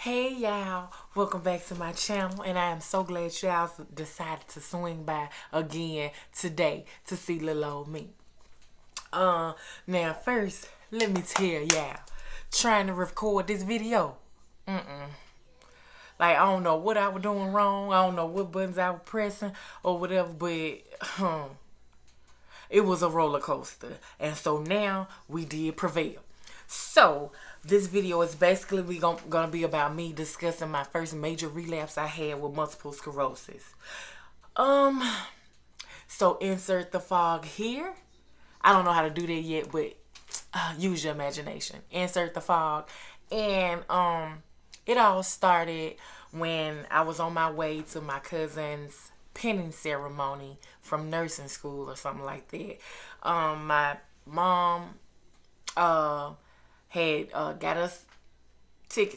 Hey y'all, welcome back to my channel, and I am so glad y'all decided to swing by again today to see little old me. Now first, let me tell y'all, trying to record this video, like I don't know what I was doing wrong, I don't know what buttons I was pressing or whatever, but it was a roller coaster, and so now we did prevail. So this video is basically gonna be about me discussing my first major relapse I had with multiple sclerosis. Um, so insert the fog here. I don't know how to do that yet, but use your imagination. Insert the fog, and it all started when I was on my way to my cousin's pinning ceremony from nursing school or something like that. My mom uh had got us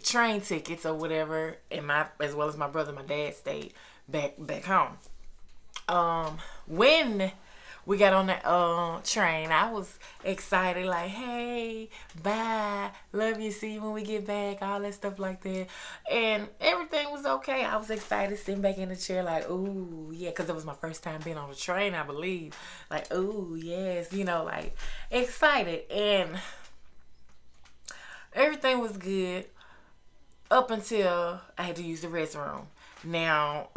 train tickets or whatever, and my as well as my brother, my dad stayed back home. When we got on the train, I was excited, like, hey, bye, love you, see you when we get back, all that stuff like that. And everything was okay. I was excited, sitting back in the chair, like, ooh, yeah, because it was my first time being on a train, I believe. Like, ooh, yes, like, excited. And everything was good up until I had to use the restroom. Now,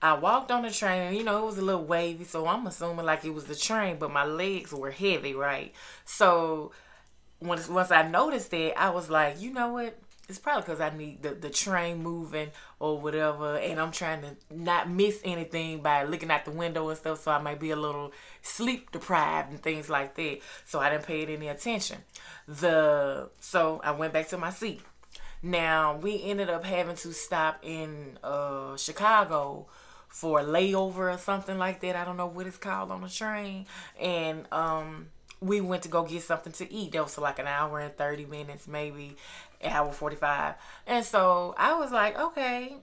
I walked on the train, and it was a little wavy, so I'm assuming like it was the train, but my legs were heavy, right? So once I noticed that, I was like, you know what? It's probably because I need the train moving or whatever, and I'm trying to not miss anything by looking out the window and stuff, so I might be a little sleep deprived and things like that. So I didn't pay it any attention. So I went back to my seat. Now we ended up having to stop in Chicago for a layover or something like that. I don't know what it's called on the train. And we went to go get something to eat. That was for like an hour and 30 minutes, maybe an hour 45. And so I was like, okay,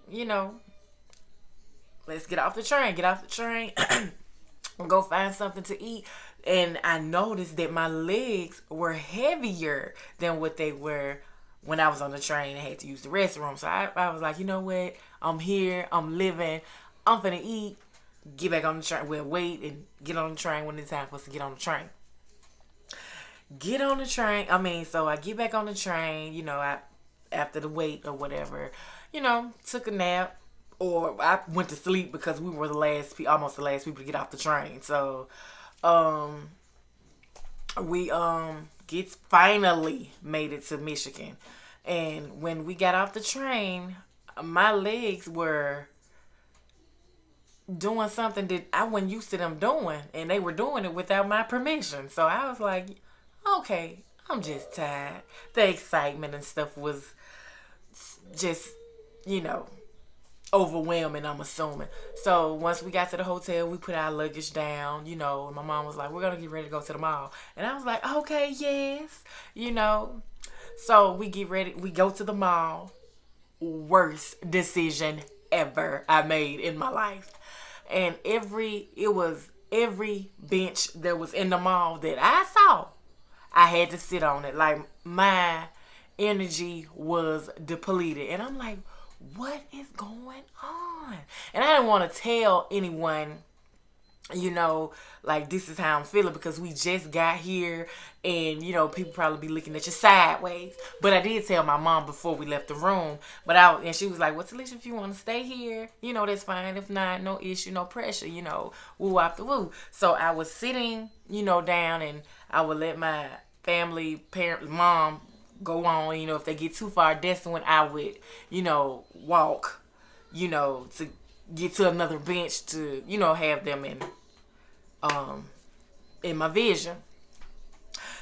let's get off the train, and go find something to eat. And I noticed that my legs were heavier than what they were when I was on the train and had to use the restroom. So I was like, you know what? I'm here. I'm living. I'm finna eat. Get back on the train. We'll wait and get on the train when it's time for us to get on the train. Get on the train. So I get back on the train, after the wait or whatever, took a nap, or I went to sleep because we were almost the last people to get off the train. So, we finally made it to Michigan, and when we got off the train, my legs were doing something that I wasn't used to them doing, and they were doing it without my permission. So I was like, okay, I'm just tired. The excitement and stuff was just, overwhelming, I'm assuming. So once we got to the hotel, we put our luggage down, and my mom was like, we're going to get ready to go to the mall. And I was like, okay, yes, So we get ready, we go to the mall. Worst decision ever I made in my life. And every bench that was in the mall that I saw, I had to sit on it. Like, my energy was depleted. And I'm like, what is going on? And I didn't want to tell anyone, like, this is how I'm feeling, because we just got here, and people probably be looking at you sideways. But I did tell my mom before we left the room. And she was like, well, Talisha, if you want to stay here, that's fine. If not, no issue, no pressure, woo after woo. So I was sitting, down, and I would let my mom go on. If they get too far, that's when I would, walk, to get to another bench to, have them in my vision.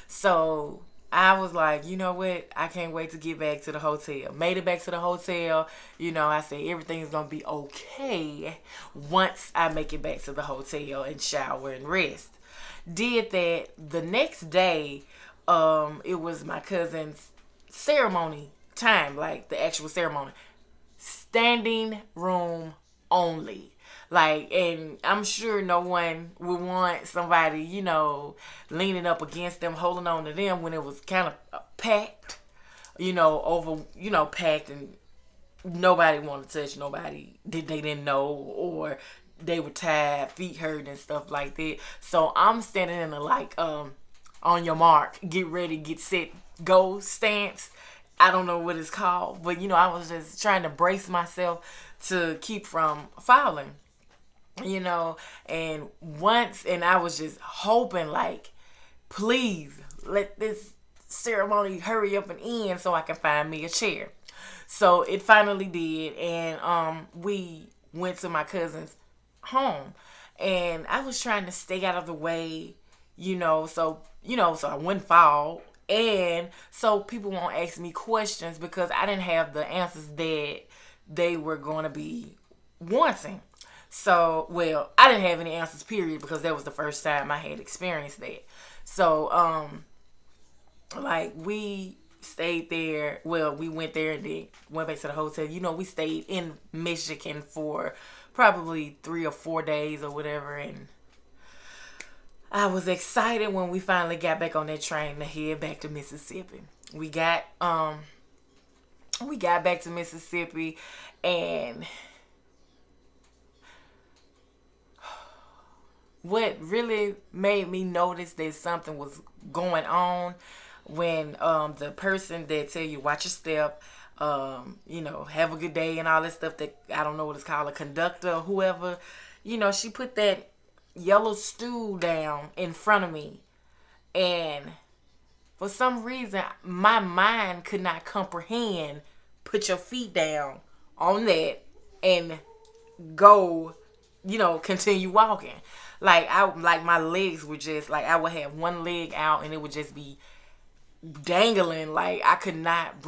So I was like, you know what? I can't wait to get back to the hotel. Made it back to the hotel. I said everything's going to be okay once I make it back to the hotel and shower and rest. Did that. The next day, it was my cousin's ceremony time, like the actual ceremony. Standing room only. Like, and I'm sure no one would want somebody, leaning up against them, holding on to them when it was kind of packed. over, packed, and nobody wanted to touch nobody that they didn't know, or they were tired, feet hurt and stuff like that. So I'm standing in the like on your mark, get ready, get set, go stance. I don't know what it's called, but I was just trying to brace myself to keep from falling. And I was just hoping, like, please let this ceremony hurry up and end so I can find me a chair. So it finally did, and we went to my cousin's home, and I was trying to stay out of the way, so I wouldn't fall, and so people won't ask me questions because I didn't have the answers that they were going to be wanting. So, well, I didn't have any answers, period, because that was the first time I had experienced that. So, like, we stayed there. Well, we went there and then went back to the hotel. We stayed in Michigan for probably 3 or 4 days or whatever. And I was excited when we finally got back on that train to head back to Mississippi. We got back to Mississippi, and what really made me notice that something was going on when the person that tell you watch your step, have a good day and all that stuff, that I don't know what it's called, a conductor or whoever, she put that yellow stool down in front of me, and for some reason my mind could not comprehend, put your feet down on that and go, continue walking. Like my legs were just like, I would have one leg out and it would just be dangling. Like I could not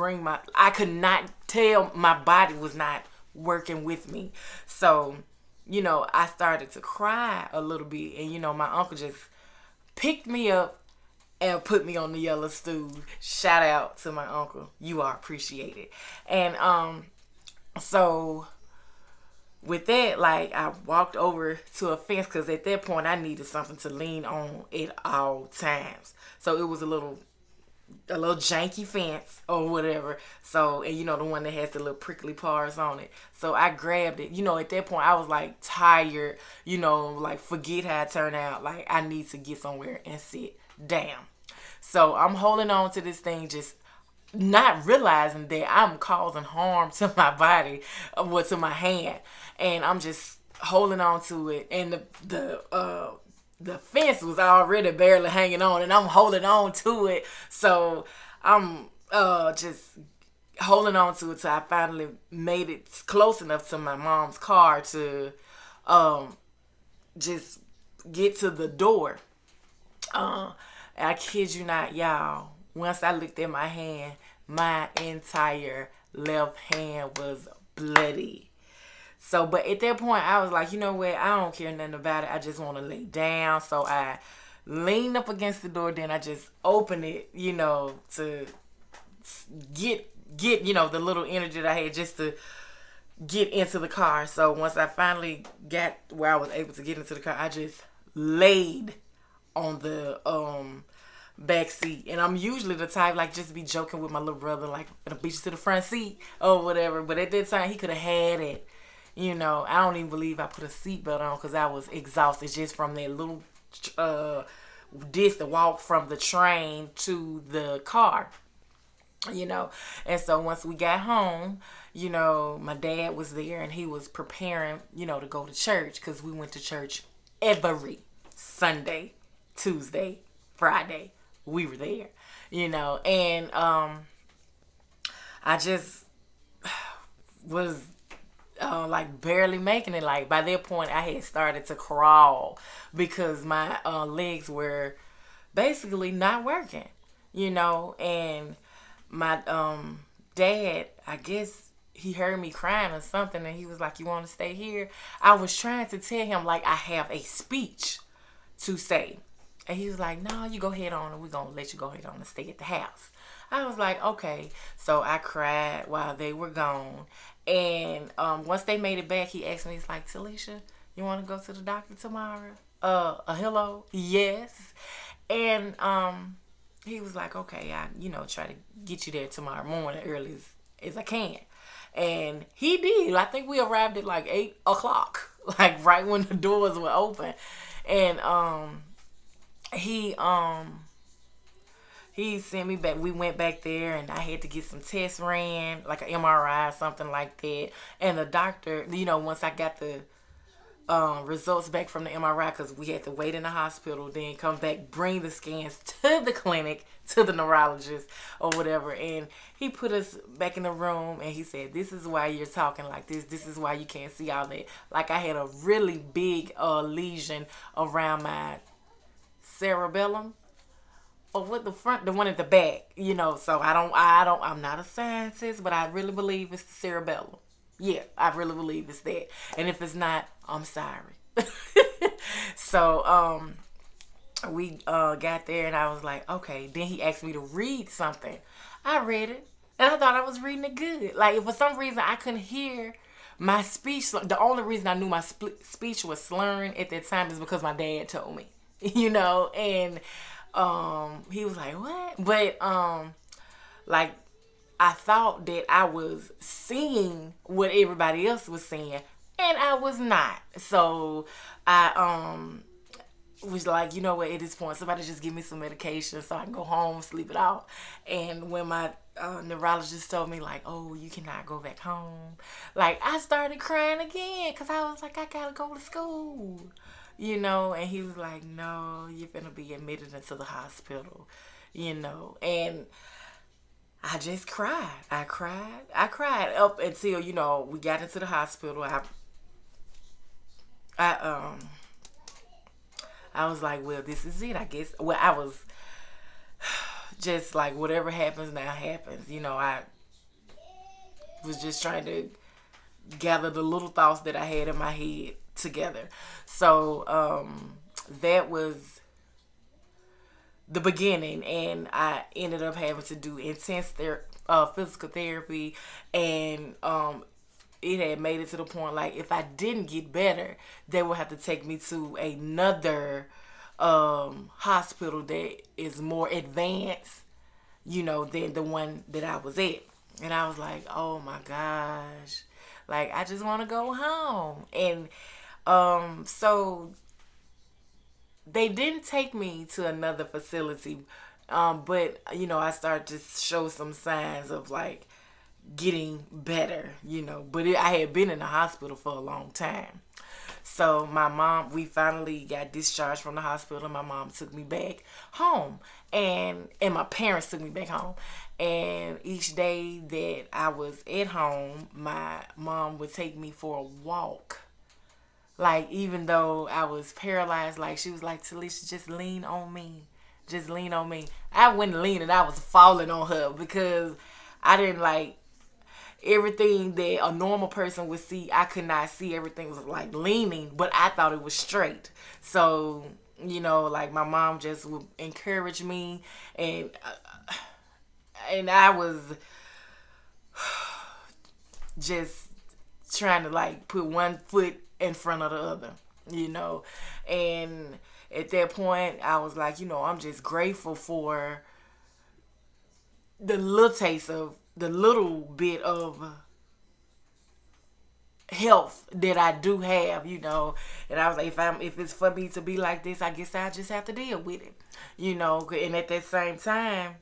tell, my body was not working with me. So, I started to cry a little bit, and my uncle just picked me up and put me on the yellow stool. Shout out to my uncle. You are appreciated. And so with that, like, I walked over to a fence because at that point I needed something to lean on at all times. So it was a little janky fence or whatever. So, and the one that has the little prickly parts on it. So I grabbed it. At that point I was like tired, like forget how it turned out. Like I need to get somewhere and sit down. So I'm holding on to this thing, just not realizing that I'm causing harm to my body, or to my hand, and I'm just holding on to it, and the fence was already barely hanging on, and I'm holding on to it. So I'm just holding on to it till I finally made it close enough to my mom's car to just get to the door. I kid you not, y'all. Once I looked at my hand, my entire left hand was bloody. So, but at that point, I was like, you know what? I don't care nothing about it. I just want to lay down. So I leaned up against the door. Then I just opened it, to get the little energy that I had just to get into the car. So once I finally got where I was able to get into the car, I just laid on the back seat. And I'm usually the type, like, just be joking with my little brother, like, gonna beat you to the front seat or whatever. But at that time, he could have had it. I don't even believe I put a seatbelt on because I was exhausted just from that little distance walk from the train to the car. And so once we got home, my dad was there and he was preparing, to go to church, because we went to church every Sunday, Tuesday, Friday. We were there, and I just was like barely making it. Like by that point I had started to crawl because my legs were basically not working, and my dad, I guess he heard me crying or something, and he was like, you want to stay here? I was trying to tell him, like, I have a speech to say, and he was like, no, you go ahead on, and we're gonna let you go ahead on and stay at the house. I was like, okay. So I cried while they were gone, and once they made it back, he asked me, he's like, Talisha, you want to go to the doctor tomorrow? Hello? Yes. And he was like, okay, I, try to get you there tomorrow morning early as I can. And he did. I think we arrived at like 8 o'clock, like right when the doors were open. And he he sent me back. We went back there, and I had to get some tests ran, like an MRI, something like that. And the doctor, once I got the results back from the MRI, because we had to wait in the hospital, then come back, bring the scans to the clinic, to the neurologist or whatever. And he put us back in the room, and he said, this is why you're talking like this. This is why you can't see all that. Like, I had a really big lesion around my cerebellum. Or what, the one at the back, so I'm not a scientist, but I really believe it's the cerebellum. Yeah, I really believe it's that. And if it's not, I'm sorry. So, we got there, and I was like, okay. Then he asked me to read something. I read it, and I thought I was reading it good. Like, if for some reason I couldn't hear my speech, the only reason I knew my speech was slurring at that time is because my dad told me, and he was like, what? But like, I thought that I was seeing what everybody else was seeing, and I was not. So I was like, you know what, at this point, somebody just give me some medication so I can go home, sleep it out. And when my neurologist told me, like, oh, you cannot go back home, like, I started crying again, because I was like, I gotta go to school. And he was like, no, you're going to be admitted into the hospital, and I just cried. I cried up until, we got into the hospital. I was like, well, this is it, I guess. Well, I was just like, whatever happens now happens. I was just trying to gather the little thoughts that I had in my head together. So that was the beginning, and I ended up having to do intense physical therapy, and it had made it to the point, like, if I didn't get better, they would have to take me to another hospital that is more advanced, than the one that I was at. And I was like, oh my gosh, like, I just want to go home. And so they didn't take me to another facility, but I started to show some signs of, like, getting better, but I had been in the hospital for a long time. So we finally got discharged from the hospital. My mom took me back home, and my parents took me back home. And each day that I was at home, my mom would take me for a walk. Like, even though I was paralyzed, like, she was like, Talisha, just lean on me. Just lean on me. I wasn't leaning. I was falling on her, because I didn't, like, everything that a normal person would see. I could not see. Everything was, like, leaning, but I thought it was straight. So, like, my mom just would encourage me, and I was just trying to, like, put one foot in front of the other, and at that point I was like, I'm just grateful for the little taste of the little bit of health that I do have, and I was like, if it's for me to be like this, I guess I just have to deal with it, and at that same time,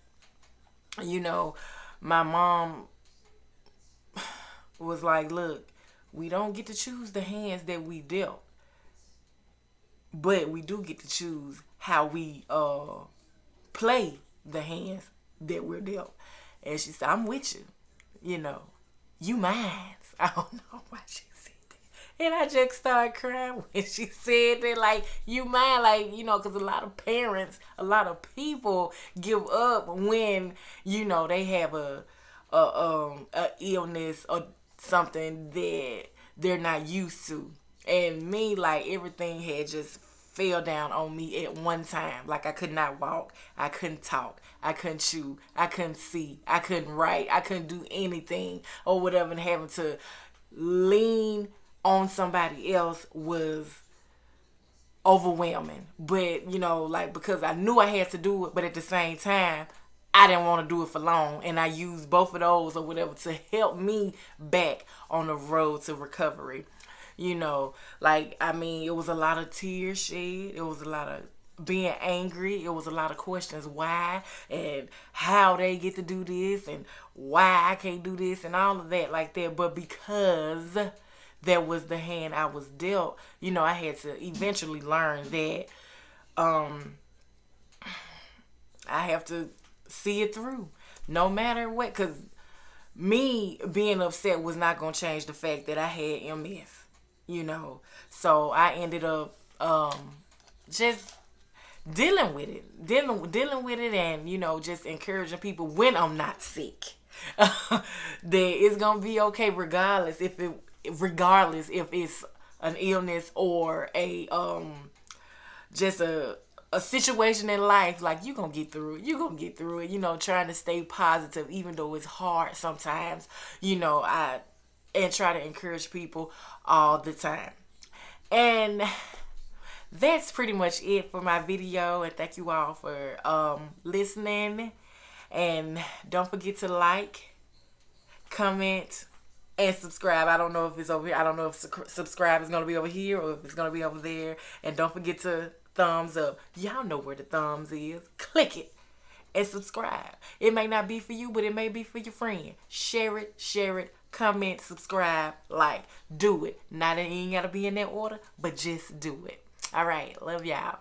my mom was like, look, we don't get to choose the hands that we dealt, but we do get to choose how we play the hands that we're dealt. And she said, I'm with you. You mine. I don't know why she said that. And I just started crying when she said that, like, you mine, like, because a lot of parents, a lot of people give up when, they have a illness or something that they're not used to. And me, like, everything had just fell down on me at one time. Like, I could not walk, I couldn't talk, I couldn't chew, I couldn't see, I couldn't write, I couldn't do anything or whatever, and having to lean on somebody else was overwhelming. But, you know, like, because I knew I had to do it, but at the same time, I didn't want to do it for long. And I used both of those or whatever to help me back on the road to recovery. You know, like, I mean, it was a lot of tears shed. It was a lot of being angry. It was a lot of questions why and how they get to do this and why I can't do this and all of that like that. But because that was the hand I was dealt, you know, I had to eventually learn that I have to see it through no matter what. Because me being upset was not going to change the fact that I had MS, you know. So I ended up just dealing with it, dealing with it, and you know, just encouraging people when I'm not sick that it's gonna be okay, regardless if it's an illness or a just a situation in life. Like, you gonna get through it. You gonna get through it. You know, trying to stay positive even though it's hard sometimes. You know, I and try to encourage people all the time. And that's pretty much it for my video, and thank you all for listening. And don't forget to like, comment, and subscribe. I don't know if it's over here. I don't know if subscribe is going to be over here or if it's going to be over there. And don't forget to thumbs up. Y'all know where the thumbs is. Click it and subscribe. It may not be for you, but it may be for your friend. Share it, comment, subscribe, like. Do it. Not that it ain't got to be in that order, but just do it. All right. Love y'all.